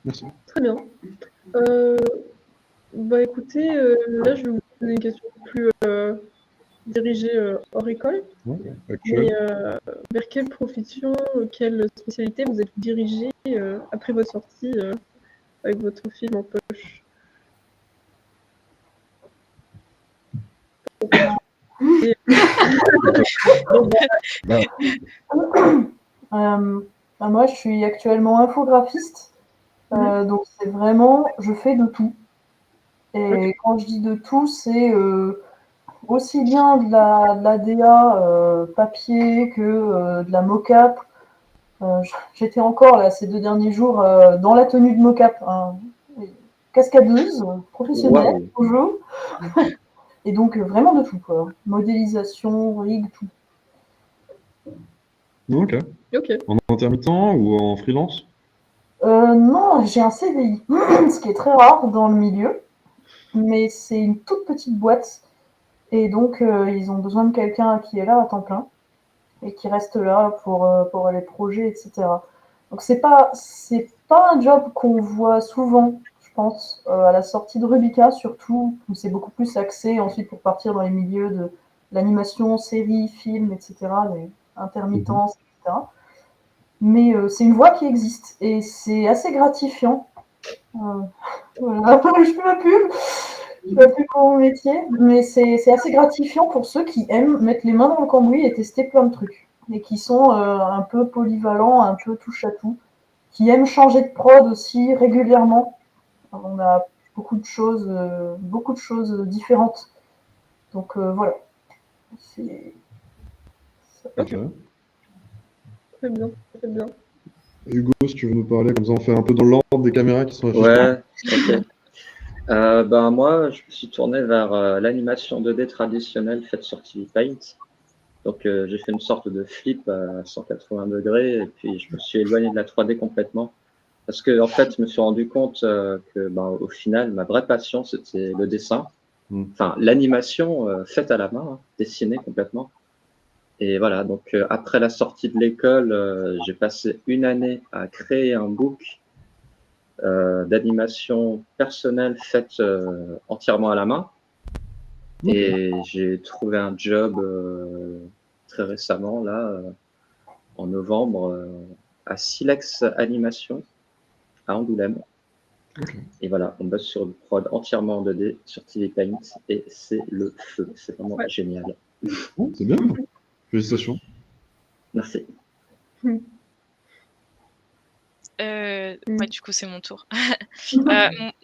Merci. Très bien. Bah écoutez, là je vais vous poser une question plus dirigée hors école. Ouais, Mais actuel. vers quelle profession, quelle spécialité vous êtes dirigé après votre sortie avec votre film en poche? Bah, Moi, je suis actuellement infographiste. Donc, c'est vraiment, je fais de tout. Et quand je dis de tout, c'est aussi bien de la DA papier que de la mocap. J'étais encore, là, ces 2 derniers jours, dans la tenue de mocap, hein, cascadeuse, professionnelle, Waouh. toujours. Et donc, vraiment de tout, quoi. Modélisation, rig, tout. ok. Ok. En intermittent ou en freelance? Non, j'ai un CDI, ce qui est très rare dans le milieu, mais c'est une toute petite boîte. Et donc, ils ont besoin de quelqu'un qui est là à temps plein et qui reste là pour les projets, etc. Donc, c'est pas un job qu'on voit souvent, je pense, à la sortie de Rubica, surtout, où c'est beaucoup plus axé ensuite pour partir dans les milieux de l'animation, séries, films, etc., les intermittences, etc. Mais c'est une voie qui existe et c'est assez gratifiant. Voilà, je fais ma pub. Je fais ma pub pour mon métier, mais c'est assez gratifiant pour ceux qui aiment mettre les mains dans le cambouis et tester plein de trucs. Et qui sont un peu polyvalents, un peu touche à tout. Qui aiment changer de prod aussi régulièrement. On a beaucoup de choses différentes. Donc voilà. C'est Ok. Très bien, très bien. Hugo, si tu veux nous parler, comme ça on fait un peu dans l'ordre des caméras qui sont affichées. Ouais, ok. Ben moi, je me suis tourné vers l'animation 2D traditionnelle faite sur TV Paint. Donc, j'ai fait une sorte de flip à 180 degrés et puis je me suis éloigné de la 3D complètement. Parce que, en fait, je me suis rendu compte que, ben, au final, ma vraie passion, c'était le dessin. Enfin, l'animation faite à la main, hein, dessinée complètement. Et voilà, donc après la sortie de l'école, j'ai passé une année à créer un book d'animation personnelle faite entièrement à la main. Et j'ai trouvé un job très récemment, là, en novembre, à Silex Animation, à Angoulême. Et voilà, on bosse sur une prod entièrement en 2D sur TV Paint et c'est le feu. C'est vraiment génial. Oh, c'est bien. Félicitations. Merci. Ouais, du coup, c'est mon tour.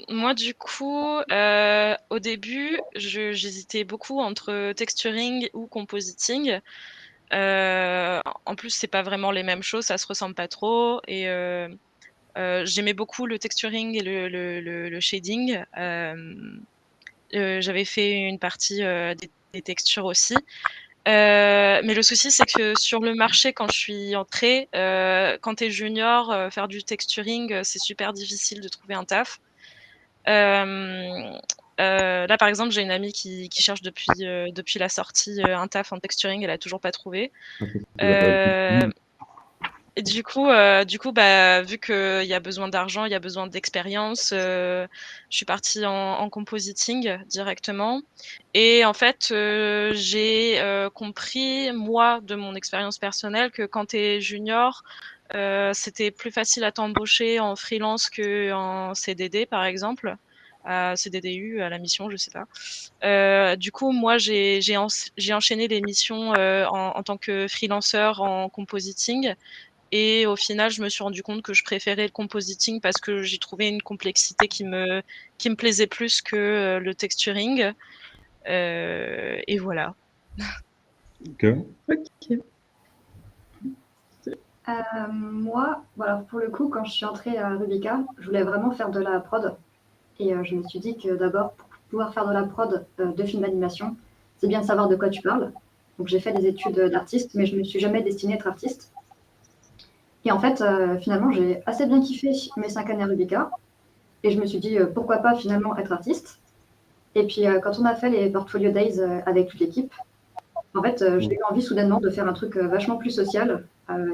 Moi, du coup, au début, j'hésitais beaucoup entre texturing ou compositing. En plus, c'est pas vraiment les mêmes choses, ça se ressemble pas trop. Et j'aimais beaucoup le texturing et le shading. J'avais fait une partie des textures aussi. Mais le souci, c'est que sur le marché, quand je suis entrée, quand tu es junior, faire du texturing, c'est super difficile de trouver un taf. Là, par exemple, j'ai une amie qui cherche depuis la sortie un taf en texturing, elle a toujours pas trouvé. Et du coup, bah, vu qu'il y a besoin d'argent, il y a besoin d'expérience, je suis partie en compositing directement. Et en fait, j'ai compris, moi, de mon expérience personnelle, que quand tu es junior, c'était plus facile à t'embaucher en freelance qu'en CDD, par exemple, à CDDU, à la mission, je sais pas. Du coup, moi, j'ai enchaîné les missions en tant que freelanceur en compositing. Et au final, je me suis rendu compte que je préférais le compositing parce que j'y trouvais une complexité qui me plaisait plus que le texturing. Et voilà. Ok. Ok. Moi, voilà, pour le coup, quand je suis entrée à Rubica, je voulais vraiment faire de la prod. Et je me suis dit que d'abord, pour pouvoir faire de la prod de films d'animation, c'est bien de savoir de quoi tu parles. Donc j'ai fait des études d'artiste, mais je ne me suis jamais destinée à être artiste. Et en fait, finalement, j'ai assez bien kiffé mes 5 années à Rubica. Et je me suis dit, pourquoi pas finalement être artiste. Et puis, quand on a fait les Portfolio Days avec toute l'équipe, en fait, j'ai eu envie soudainement de faire un truc vachement plus social,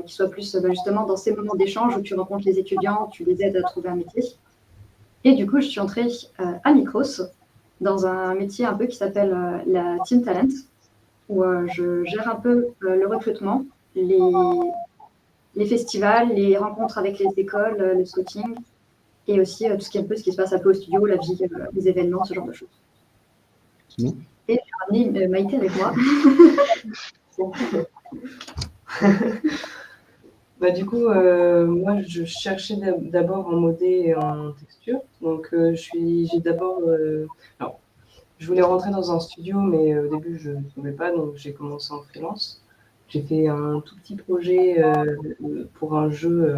qui soit plus justement dans ces moments d'échange où tu rencontres les étudiants, tu les aides à trouver un métier. Et du coup, je suis entrée à Micros. dans un métier un peu qui s'appelle la Team Talent, où je gère un peu le recrutement, les festivals, les rencontres avec les écoles, le scouting, et aussi tout ce qui est un peu ce qui se passe un peu au studio, la vie, les événements, ce genre de choses. Bon. Et j'ai ramené Maïté avec moi. Bah, du coup, moi, je cherchais d'abord en modé et en texture. Donc, j'ai d'abord. Alors, je voulais rentrer dans un studio, mais au début, je ne trouvais pas, donc j'ai commencé en freelance. J'ai fait un tout petit projet pour un jeu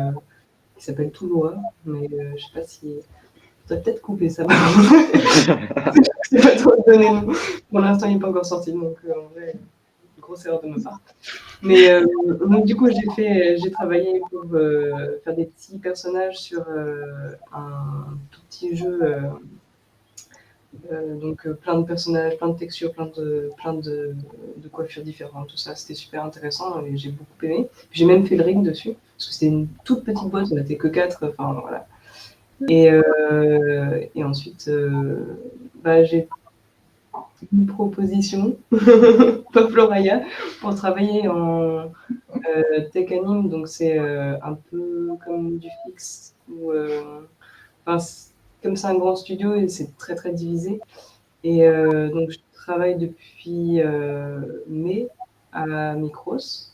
qui s'appelle Touloa, mais je ne sais pas si. Tu vas peut-être couper ça. C'est pas trop donné. Pour l'instant, il n'est pas encore sorti, donc en vrai, grosse erreur de ma part. Mais donc du coup, j'ai travaillé pour faire des petits personnages sur un tout petit jeu. Donc plein de personnages, plein de textures, plein de coiffures différentes, tout ça, c'était super intéressant et j'ai beaucoup aimé. J'ai même fait le rig dessus, parce que c'était une toute petite boîte, on n'était que 4, enfin voilà. Et ensuite, bah, j'ai une proposition par Floraya pour travailler en tech anime, donc c'est un peu comme du fixe, ou comme c'est un grand studio et c'est très très divisé. Et donc je travaille depuis mai à Micros.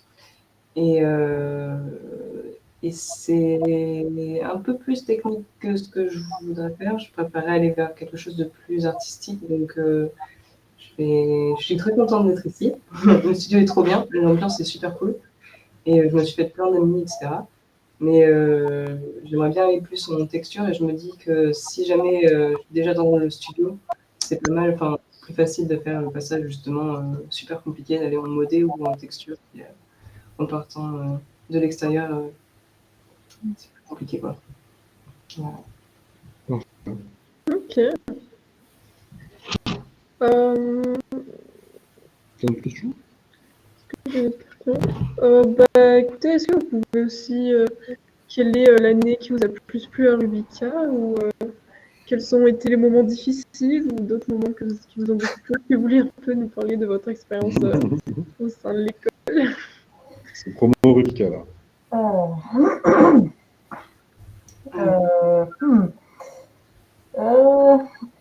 Et c'est un peu plus technique que ce que je voudrais faire. Je préférerais aller vers quelque chose de plus artistique. Donc, je suis très contente d'être ici. Le studio est trop bien. L'ambiance est super cool. Et je me suis fait plein d'amis, etc. Mais j'aimerais bien aller plus en texture. Et je me dis que si jamais je suis déjà dans le studio, c'est pas mal. Enfin, c'est plus facile de faire le passage, justement, super compliqué d'aller en modé ou en texture. Et, en partant de l'extérieur, c'est plus compliqué, quoi. Voilà. Ok. Euh, T'as d'autres questions? j'ai une question. Bah, écoutez, est-ce que vous pouvez aussi, quelle est l'année qui vous a le plus plu à Rubica ou quels ont été les moments difficiles ou d'autres moments qui vous ont beaucoup plu? Est-ce que vous voulez un peu nous parler de votre expérience au sein de l'école? C'est promo Rubica, là.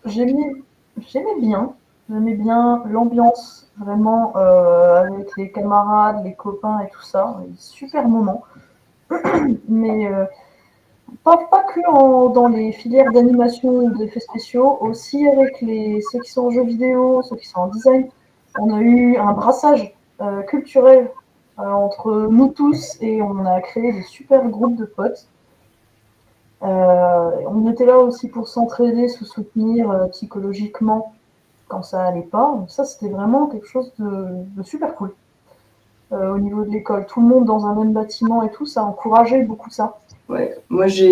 J'aimais j'aimais bien l'ambiance, vraiment, avec les camarades, les copains et tout ça, super moment. Mais pas que dans les filières d'animation ou d'effets spéciaux, aussi avec ceux qui sont en jeux vidéo, ceux qui sont en design. On a eu un brassage culturel entre nous tous et on a créé des super groupes de potes. On était là aussi pour s'entraider, se soutenir psychologiquement quand ça allait pas. Donc ça, c'était vraiment quelque chose de super cool. Au niveau de l'école, tout le monde dans un même bâtiment et tout, ça encourageait beaucoup ça. Ouais, moi je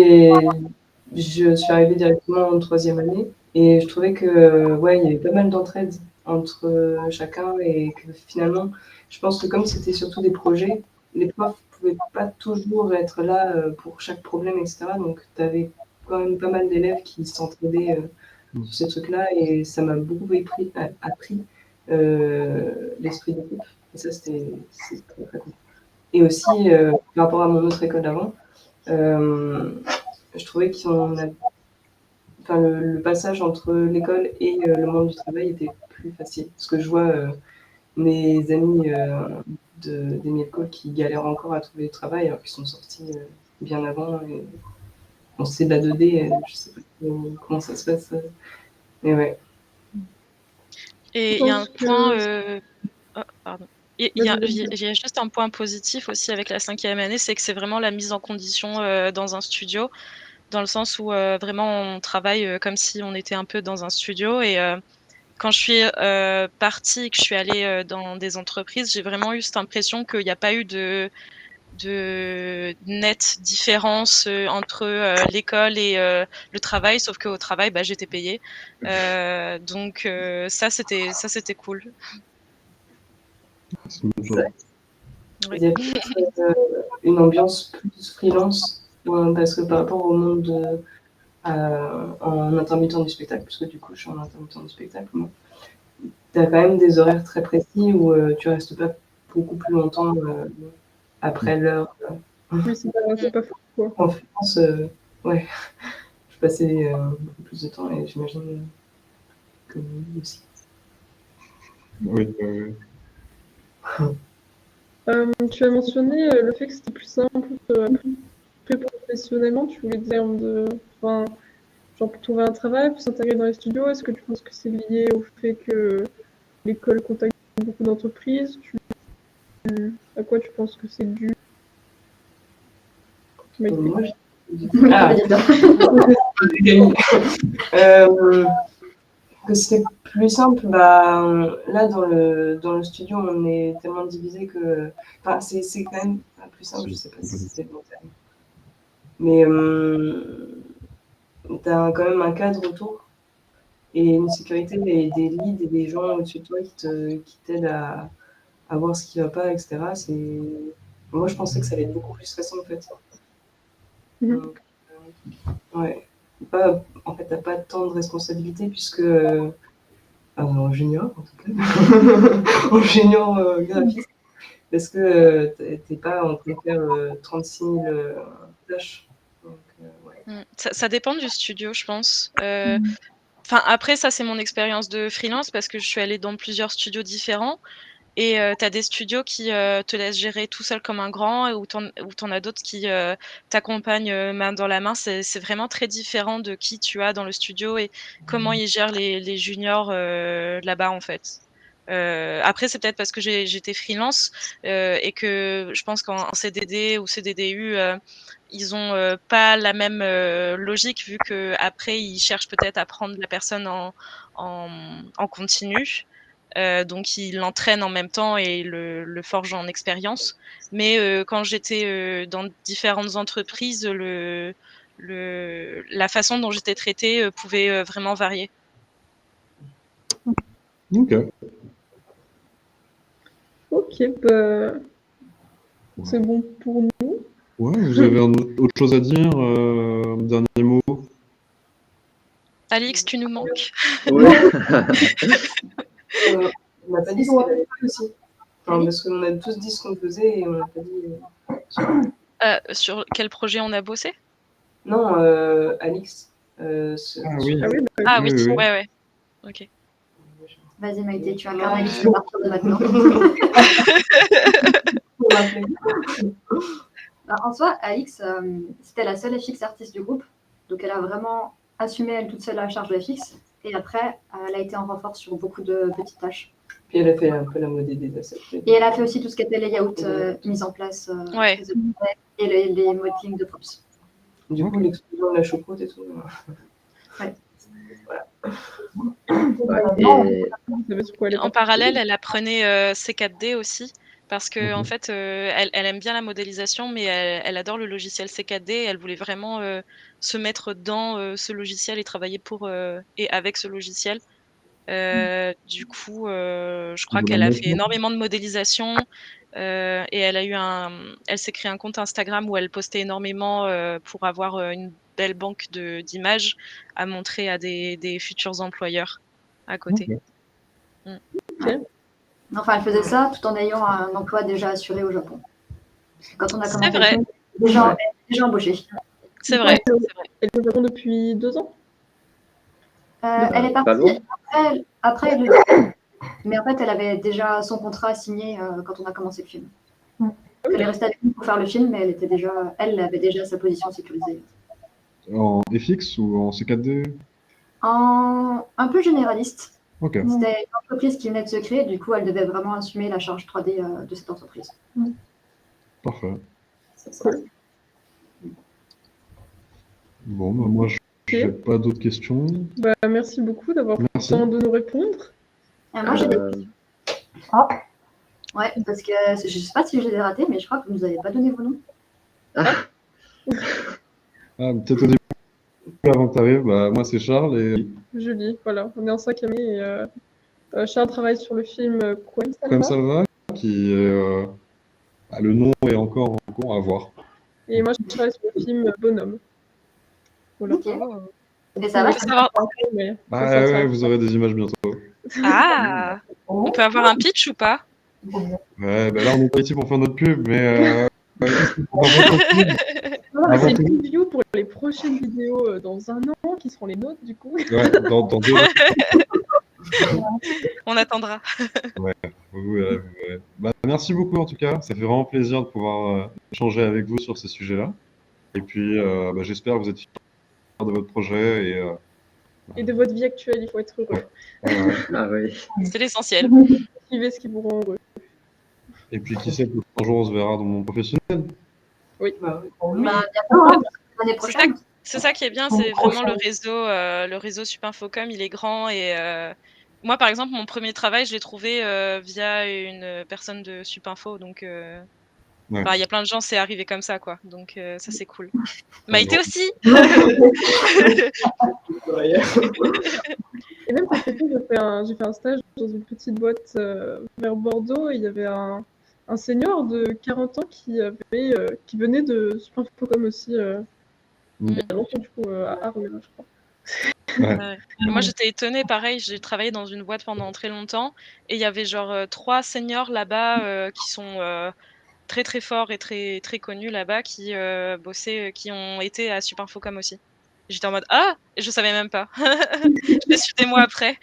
suis arrivée directement en 3e année et je trouvais que ouais, il y avait pas mal d'entraide entre chacun et que finalement, je pense que comme c'était surtout des projets, les profs pouvaient pas toujours être là pour chaque problème, etc. Donc tu avais quand même pas mal d'élèves qui s'entraidaient sur ces trucs-là et ça m'a beaucoup appris l'esprit d'équipe. Et ça, c'est très, très cool. Et aussi, par rapport à mon autre école d'avant, je trouvais le passage entre l'école et le monde du travail était plus facile. Parce que je vois mes amis des Mielco qui galèrent encore à trouver du travail alors qu'ils sont sortis bien avant. Et on sait de la 2D, je sais pas comment ça se passe. Mais ouais. Et il y a un point. Oh, pardon. Il y a juste un point positif aussi avec la 5e année, c'est que c'est vraiment la mise en condition dans un studio, dans le sens où vraiment on travaille comme si on était un peu dans un studio. Et quand je suis partie et que je suis allée dans des entreprises, j'ai vraiment eu cette impression qu'il n'y a pas eu de nette différence entre l'école et le travail, sauf qu'au travail, bah, j'étais payée. Donc ça, c'était cool. Il y a une ambiance plus freelance, parce que par rapport au monde en intermittent du spectacle, parce que du coup, je suis en intermittent du spectacle. Tu as quand même des horaires très précis où tu restes pas beaucoup plus longtemps après l'heure. Oui, c'est pas faux, quoi. En France, ouais, je passais beaucoup plus de temps et j'imagine que vous aussi. Oui, Tu as mentionné le fait que c'était plus simple plus professionnellement, tu voulais dire enfin, genre pour trouver un travail, pour s'intégrer dans les studios. Est-ce que tu penses que c'est lié au fait que l'école contacte beaucoup d'entreprises? À quoi tu penses que c'est dû? Tu m'as expliqué. Moi, Ah. Que c'était plus simple, bah, là dans le studio on est tellement divisé que enfin, c'est quand même plus simple, je sais pas si c'est le bon terme. Mais tu as quand même un cadre autour et une sécurité et des leads et des gens au-dessus de toi qui t'aident à voir ce qui va pas, etc. Moi je pensais que ça allait être beaucoup plus stressant en fait. Donc, ouais. En fait, t'as pas tant de responsabilité puisque en junior en tout cas, en junior graphiste, parce que t'es pas en train de faire 36 000 tâches. Donc, ouais. Ça dépend du studio, je pense. Enfin, après, ça, c'est mon expérience de freelance parce que je suis allée dans plusieurs studios différents. Et tu as des studios qui te laissent gérer tout seul comme un grand, et où t'en as d'autres qui t'accompagnent main dans la main. C'est vraiment très différent de qui tu as dans le studio et comment ils gèrent les juniors là-bas, en fait. Après, c'est peut-être parce que j'étais freelance et que je pense qu'en CDD ou CDDU, ils ont pas la même logique, vu qu'après, ils cherchent peut-être à prendre la personne en continu. Donc il l'entraîne en même temps et le forge en expérience. Mais quand j'étais dans différentes entreprises, la façon dont j'étais traitée pouvait vraiment varier. Ok. Ok, bah, c'est bon pour nous. Ouais, vous avez autre chose à dire? Dernier mot? Alix, tu nous manques. Ouais. On n'a pas dit ce qu'elle avait fait aussi. Enfin, parce qu'on a tous dit ce qu'on faisait et on n'a pas dit. Sur quel projet on a bossé? Non, Alix. Ah oui. Ah oui, bah, Ah oui, Oui. ouais. Ok. Vas-y Maïté, tu incarnes Alice à partir de maintenant. Bah, en soi, Alix, c'était la seule FX artiste du groupe. Donc elle a vraiment assumé elle toute seule la charge de FX. Et après, elle a été en renfort sur beaucoup de petites tâches. Puis elle a fait un peu la modée des assets. Et elle a fait aussi tout ce qui était layout, mise en place, Ouais. et les modeling de props. Du coup, l'explosion de la choucroute et tout. Ouais. Et vous savez sur quoi elle est En partie. parallèle, elle apprenait C4D aussi, parce que en fait, elle aime bien la modélisation, mais elle adore le logiciel C4D. Elle voulait vraiment se mettre dans ce logiciel et travailler pour et avec ce logiciel. Du coup, je crois qu'elle a fait énormément de modélisation et elle s'est créé un compte Instagram où elle postait énormément pour avoir une belle banque d'images à montrer à des futurs employeurs à côté. Enfin, elle faisait ça tout en ayant un emploi déjà assuré au Japon. Parce que quand on a C'est commencé vrai. le film, elle était déjà embauchée. C'est vrai. Elle est au Japon depuis 2 ans. Elle est pas partie loin. après elle mais en fait, elle avait déjà son contrat signé quand on a commencé le film. Elle est restée avec nous pour faire le film, mais elle avait déjà sa position sécurisée. En FX ou en C4D? Un peu généraliste. Ok. C'était une entreprise qui venait de se créer, du coup, elle devait vraiment assumer la charge 3D de cette entreprise. Parfait. Cool. Bon, bah, moi, je n'ai pas d'autres questions. Bah, merci beaucoup d'avoir pris le Merci. temps de nous répondre. Et moi, j'ai des Euh, Ouais, parce que je sais pas si je les ai ratés, mais je crois que vous nous avez pas donné vos noms. Peut-être au début, avant que tu arrives, bah, moi, c'est Charles et Julie, voilà, on est en 5e et Charles travaille sur le film Quem Comme Salva. Salva, qui est, le nom est encore à voir. Et moi, je travaille sur le film Bonhomme. Voilà. Ok. Et ça va, On peut savoir- Mais Ah ça sortira. ouais, vous aurez des images bientôt. Ah, Oh, on peut avoir un pitch ou pas? trop bien. Ouais, bah là, on est pas ici pour faire notre pub, mais dans votre pub, Non, mais c'est Avant une preview pour les prochaines vidéos dans un an qui seront les nôtres du coup. ouais, dans 2 ans. On attendra. Ouais. Bah, merci beaucoup en tout cas. Ça fait vraiment plaisir de pouvoir échanger avec vous sur ces sujets-là. Et puis, bah, j'espère que vous êtes fiers de votre projet. Et de votre vie actuelle, il faut être heureux. Ouais. Ah oui. C'est l'essentiel. Suivez ce qui vous rend heureux. Et puis, qui sait, un jour, on se verra dans mon professionnel. Bah, oui. Oui. Bah, bientôt, hein, l'année C'est ça, prochaine. c'est ça qui est bien, c'est vraiment le réseau Supinfocom, il est grand et moi par exemple mon premier travail je l'ai trouvé via une personne de Supinfo donc Ouais. enfin, il y a plein de gens c'est arrivé comme ça quoi donc ça c'est cool. Ouais, Maïté bon. aussi. Et même cet été, j'ai fait un stage dans une petite boîte vers Bordeaux et il y avait un senior de 40 ans qui venait de Supinfocom aussi, il y a longtemps du coup, à Arles, je crois. Ouais. Et moi j'étais étonnée, pareil, j'ai travaillé dans une boîte pendant très longtemps et il y avait genre 3 seniors là-bas qui sont très très forts et très très connus là-bas qui bossaient, qui ont été à Supinfocom aussi. J'étais en mode ah, et je savais même pas. Je l'ai su des mois après.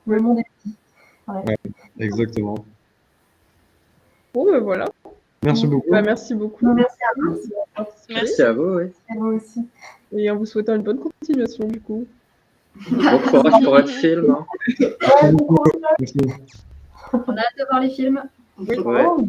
Le monde est Exactement. Bon, ben voilà. Merci beaucoup. Bah, merci beaucoup. Merci à vous. Merci d'avoir participé. Merci. Merci à vous, oui. Et vous aussi. Et en vous souhaitant une bonne continuation du coup. Bon courage pour votre film. Hein. Ouais, bon courage. Merci. On a hâte de voir les films. Ouais. Oh, oui.